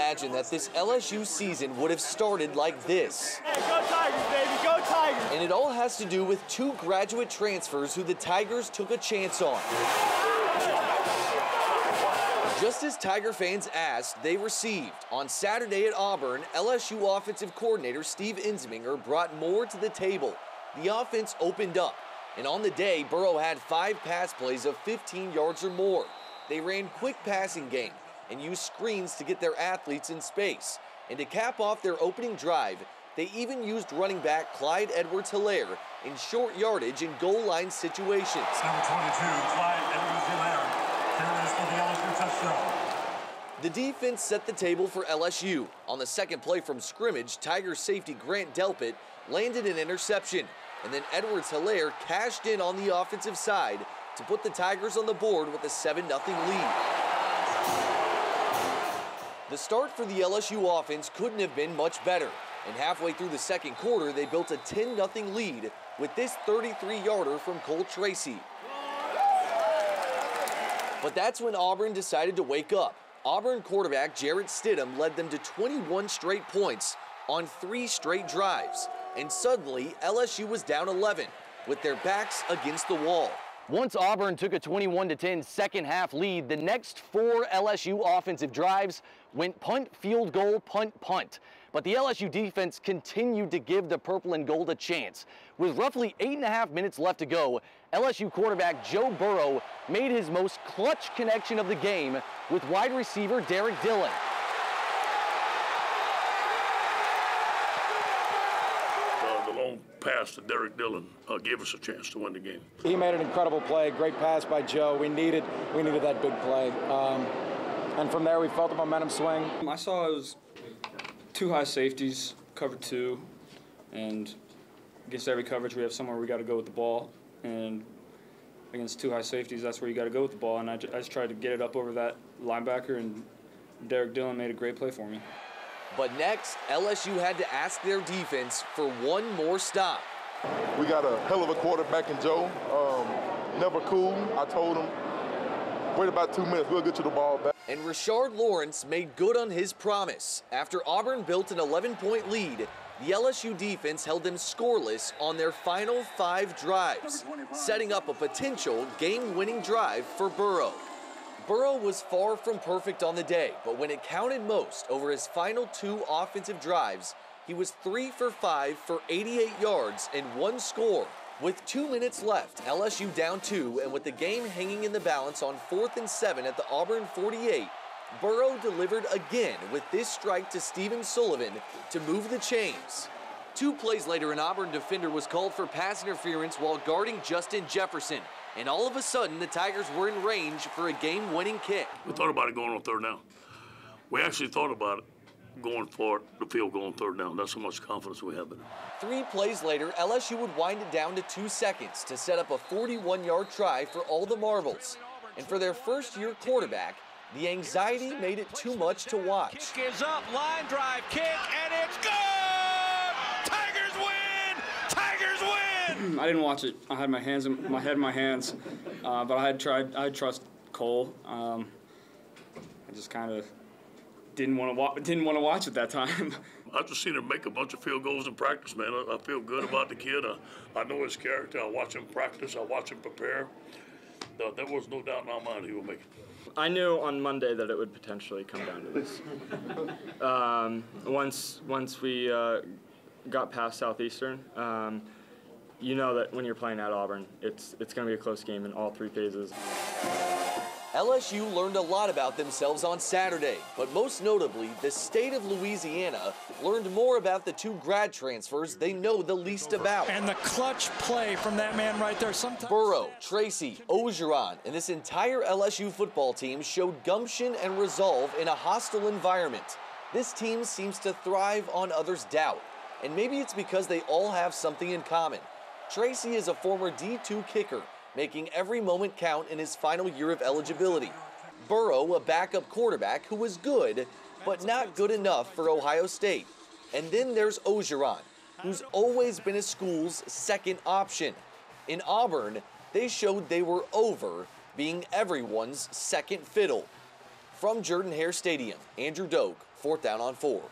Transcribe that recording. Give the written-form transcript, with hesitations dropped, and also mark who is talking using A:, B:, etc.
A: imagine that this LSU season would have started like this.
B: Hey, go Tigers, baby, go Tigers!
A: And it all has to do with two graduate transfers who the Tigers took a chance on. Just as Tiger fans asked, they received. On Saturday at Auburn, LSU offensive coordinator Steve Ensminger brought more to the table. The offense opened up, and on the day, Burrow had 5 pass plays of 15 yards or more. They ran quick passing game and used screens to get their athletes in space. And to cap off their opening drive, they even used running back Clyde Edwards-Helaire in short yardage and goal line situations.
C: Number 22, Clyde Edwards-Helaire. For the LSU touchdown.
A: The defense set the table for LSU. On the second play from scrimmage, Tiger safety Grant Delpit landed an interception, and then Edwards-Helaire cashed in on the offensive side to put the Tigers on the board with a 7-0 lead. The start for the LSU offense couldn't have been much better, and halfway through the second quarter, they built a 10-0 lead with this 33-yarder from Cole Tracy. But that's when Auburn decided to wake up. Auburn quarterback Jarrett Stidham led them to 21 straight points on 3 straight drives. And suddenly, LSU was down 11 with their backs against the wall. Once Auburn took a 21-10 second half lead, the next 4 LSU offensive drives went punt, field goal, punt, punt. But the LSU defense continued to give the purple and gold a chance. With roughly 8.5 minutes left to go, LSU quarterback Joe Burrow made his most clutch connection of the game with wide receiver Derek Dillon.
D: The long pass to Derek Dillon gave us a chance to win the game.
E: He made an incredible play, great pass by Joe. We needed that big play. And from there, we felt the momentum swing.
F: I saw it was 2 high safeties, cover 2, and against every coverage we have somewhere we got to go with the ball, and against 2 high safeties, that's where you got to go with the ball, and I just tried to get it up over that linebacker, and Derek Dillon made a great play for me.
A: But next, LSU had to ask their defense for one more stop.
G: We got a hell of a quarterback in Joe. Never cool. I told him, wait about 2 minutes, we'll get you the ball back.
A: And Rashard Lawrence made good on his promise. After Auburn built an 11-point lead, the LSU defense held them scoreless on their final 5 drives, setting up a potential game-winning drive for Burrow. Burrow was far from perfect on the day, but when it counted most over his final 2 offensive drives, he was 3 for 5 for 88 yards and 1 score. With 2 minutes left, LSU down 2, and with the game hanging in the balance on 4th and 7 at the Auburn 48, Burrow delivered again with this strike to Stephen Sullivan to move the chains. 2 plays later, an Auburn defender was called for pass interference while guarding Justin Jefferson, and all of a sudden, the Tigers were in range for a game-winning kick.
D: We thought about it going on 3rd down. We actually thought about it going for the field goal on 3rd down. That's how much confidence we have in it.
A: 3 plays later, LSU would wind it down to 2 seconds to set up a 41-yard try for all the marbles. And for their first-year quarterback, the anxiety made it too much to watch.
B: Kick is up, line drive, kick, and it's good! Tigers win! Tigers win!
F: I didn't watch it. I had my head in my hands, but I trust Cole. I just kind of didn't want to watch it that time.
D: I just seen him make a bunch of field goals in practice, man. I feel good about the kid. I know his character. I watch him practice. I watch him prepare. There was no doubt in my mind he would make it.
F: I knew on Monday that it would potentially come down to this. Once we got past Southeastern, you know that when you're playing at Auburn, it's going to be a close game in all 3 phases.
A: LSU learned a lot about themselves on Saturday, but most notably, the state of Louisiana learned more about the 2 grad transfers they know the least about.
B: And the clutch play from that man right there.
A: Burrow, Tracy, Ogeron, and this entire LSU football team showed gumption and resolve in a hostile environment. This team seems to thrive on others' doubt, and maybe it's because they all have something in common. Tracy is a former D2 kicker, making every moment count in his final year of eligibility. Burrow, a backup quarterback who was good, but not good enough for Ohio State. And then there's Ogeron, who's always been a school's second option. In Auburn, they showed they were over being everyone's second fiddle. From Jordan-Hare Stadium, Andrew Doak, 4th down on 4.